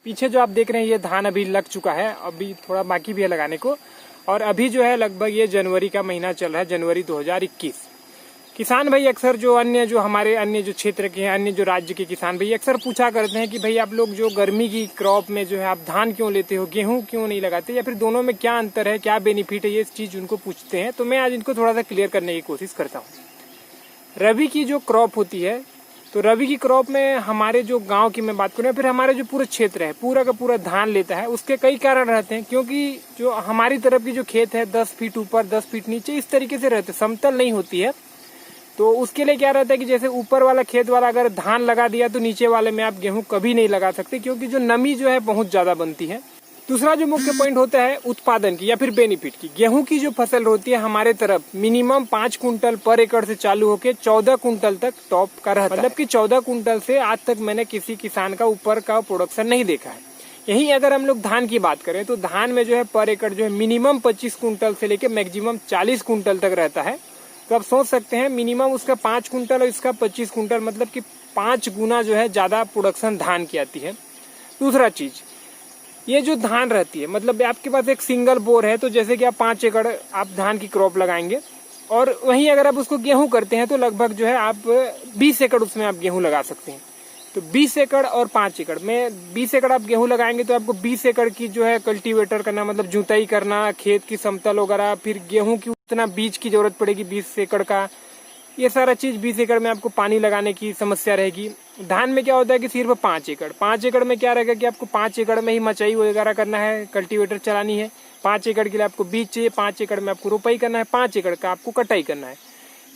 पीछे जो आप देख रहे हैं ये धान अभी लग चुका है, अभी थोड़ा बाकी भी है लगाने को। और अभी जो है लगभग ये जनवरी का महीना चल रहा है, जनवरी 2021। किसान भाई अक्सर जो हमारे अन्य जो क्षेत्र के हैं, अन्य जो राज्य के किसान भाई अक्सर पूछा करते हैं कि भाई आप लोग जो गर्मी की क्रॉप में जो है आप धान क्यों लेते हो, गेहूं क्यों नहीं लगाते, या फिर दोनों में क्या अंतर है, क्या बेनिफिट है, ये चीज़ उनको पूछते हैं। तो मैं आज इनको थोड़ा सा क्लियर करने की कोशिश करता हूँ। रबी की जो क्रॉप होती है, तो रबी की क्रॉप में हमारे जो गांव की मैं बात करूँ, फिर हमारे जो पूरा क्षेत्र है पूरा का पूरा धान लेता है। उसके कई कारण रहते हैं, क्योंकि जो हमारी तरफ की जो खेत है 10 फीट ऊपर 10 फीट नीचे इस तरीके से रहते, समतल नहीं होती है। तो उसके लिए क्या रहता है कि जैसे ऊपर वाला खेत वाला अगर धान लगा दिया तो नीचे वाले में आप गेहूं कभी नहीं लगा सकते, क्योंकि जो नमी जो है बहुत ज्यादा बनती है। दूसरा जो मुख्य पॉइंट होता है उत्पादन की या फिर बेनिफिट की। गेहूं की जो फसल होती है हमारे तरफ मिनिमम 5 कुंटल पर एकड़ से चालू होकर 14 कुंटल तक टॉप का रहता है। मतलब कि 14 कुंटल से आज तक मैंने किसी किसान का ऊपर का प्रोडक्शन नहीं देखा है। यही अगर हम लोग धान की बात करें तो धान में जो है पर एकड़ जो है मिनिमम 25 कुंटल से लेकर मैक्सिमम 40 कुंटल तक रहता है। तो आप सोच सकते हैं मिनिमम उसका 5 कुंटल और इसका 25 कुंटल, मतलब कि 5 गुना जो है ज्यादा प्रोडक्शन धान की आती है। दूसरा चीज, ये जो धान रहती है, मतलब आपके पास एक सिंगल बोर है, तो जैसे कि आप 5 एकड़ आप धान की क्रॉप लगाएंगे, और वहीं अगर आप उसको गेहूं करते हैं तो लगभग जो है आप 20 एकड़ उसमें आप गेहूं लगा सकते हैं। तो 20 एकड़ और 5 एकड़ में 20 एकड़ आप गेहूं लगाएंगे तो आपको 20 एकड़ की जो है कल्टीवेटर करना, मतलब जुताई करना, खेत की समतल वगैरह, फिर गेहूं की उतना बीज की जरूरत पड़ेगी 20 एकड़ का, ये सारा चीज 20 एकड़ में आपको पानी लगाने की समस्या रहेगी। धान में क्या होता है कि सिर्फ 5 एकड़ में क्या रहेगा कि आपको 5 एकड़ में ही मचाई वगैरह करना है, कल्टीवेटर चलानी है। 5 एकड़ के लिए आपको बीज चाहिए, 5 एकड़ में आपको रोपाई करना है, 5 एकड़ का आपको कटाई करना है।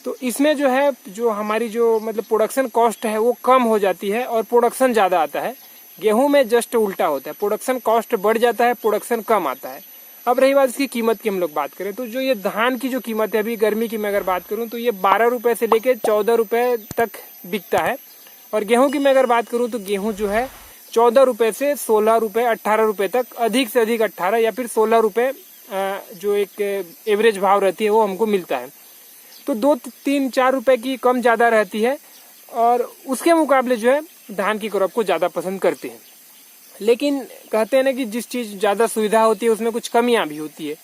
तो इसमें जो है जो हमारी जो मतलब प्रोडक्शन कॉस्ट है वो कम हो जाती है और प्रोडक्शन ज्यादा आता है। गेहूं में जस्ट उल्टा होता है, प्रोडक्शन कॉस्ट बढ़ जाता है, प्रोडक्शन कम आता है। अब रही बात इसकी कीमत की हम लोग बात करें तो जो ये धान की जो कीमत है अभी गर्मी की मैं अगर बात करूं तो ये 12 रुपए से लेके 14 रुपए तक बिकता है। और गेहूं की मैं अगर बात करूं तो गेहूं जो है 14 रुपए से 16 रुपए 18 रुपए तक, अधिक से अधिक 18 या फिर 16 रुपए जो एक एवरेज भाव रहती है वो हमको मिलता है। तो 2, 3, 4 रुपए की कम ज्यादा रहती है, और उसके मुकाबले जो है धान की क्रॉप को ज्यादा पसंद करते हैं। लेकिन कहते हैं ना कि जिस चीज ज्यादा सुविधा होती है उसमें कुछ कमियां भी होती है।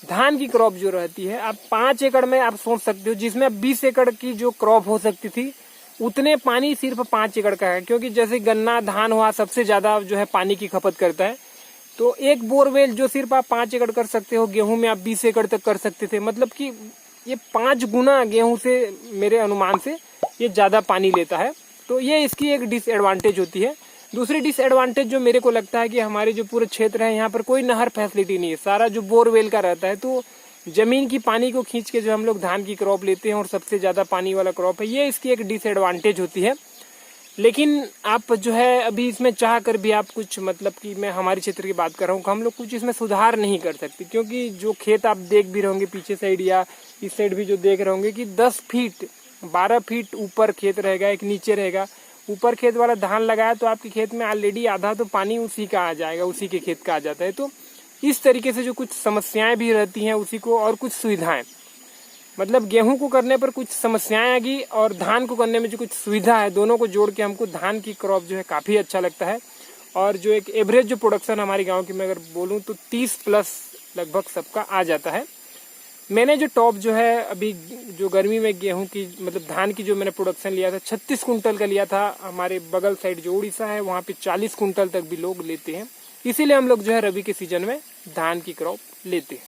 धान की क्रॉप जो रहती है आप 5 एकड़ में आप सोच सकते हो, जिसमें 20 एकड़ की जो क्रॉप हो सकती थी उतने पानी सिर्फ 5 एकड़ का है। क्योंकि जैसे गन्ना धान हुआ सबसे ज्यादा जो है पानी की खपत करता है, तो एक बोरवेल जो सिर्फ आप 5 एकड़ कर सकते हो, गेहूं में आप 20 एकड़ तक कर सकते थे। मतलब कि ये 5 गुना गेहूं से मेरे अनुमान से ये ज्यादा पानी लेता है। तो ये इसकी एक डिसएडवांटेज होती है। दूसरी डिसएडवांटेज जो मेरे को लगता है कि हमारे जो पूरे क्षेत्र है यहाँ पर कोई नहर फैसिलिटी नहीं है, सारा जो बोरवेल का रहता है। तो जमीन की पानी को खींच के जो हम लोग धान की क्रॉप लेते हैं और सबसे ज्यादा पानी वाला क्रॉप है, ये इसकी एक डिसएडवांटेज होती है। लेकिन आप जो है अभी इसमें चाह कर भी आप कुछ, मतलब कि मैं हमारे क्षेत्र की बात कर रहा हूँ, हम लोग कुछ इसमें सुधार नहीं कर सकते। क्योंकि जो खेत आप देख भी रहोगे पीछे साइड या इस साइड भी जो देख रहे होंगे कि 10 फीट 12 फीट ऊपर खेत रहेगा, एक नीचे रहेगा। ऊपर खेत वाला धान लगाया तो आपके खेत में ऑलरेडी आधा तो पानी उसी का आ जाएगा, उसी के खेत का आ जाता है। तो इस तरीके से जो कुछ समस्याएं भी रहती हैं उसी को, और कुछ सुविधाएं, मतलब गेहूं को करने पर कुछ समस्याएं आएगी और धान को करने में जो कुछ सुविधा है, दोनों को जोड़ के हमको धान की क्रॉप जो है काफी अच्छा लगता है। और जो एक एवरेज जो प्रोडक्शन हमारे गाँव की मैं अगर बोलूँ तो 30 प्लस लगभग सबका आ जाता है। मैंने जो टॉप जो है अभी जो गर्मी में गेहूं की मतलब धान की जो मैंने प्रोडक्शन लिया था 36 कुंटल का लिया था। हमारे बगल साइड जो उड़ीसा है वहाँ पे 40 कुंटल तक भी लोग लेते हैं। इसीलिए हम लोग जो है रबी के सीजन में धान की क्रॉप लेते हैं।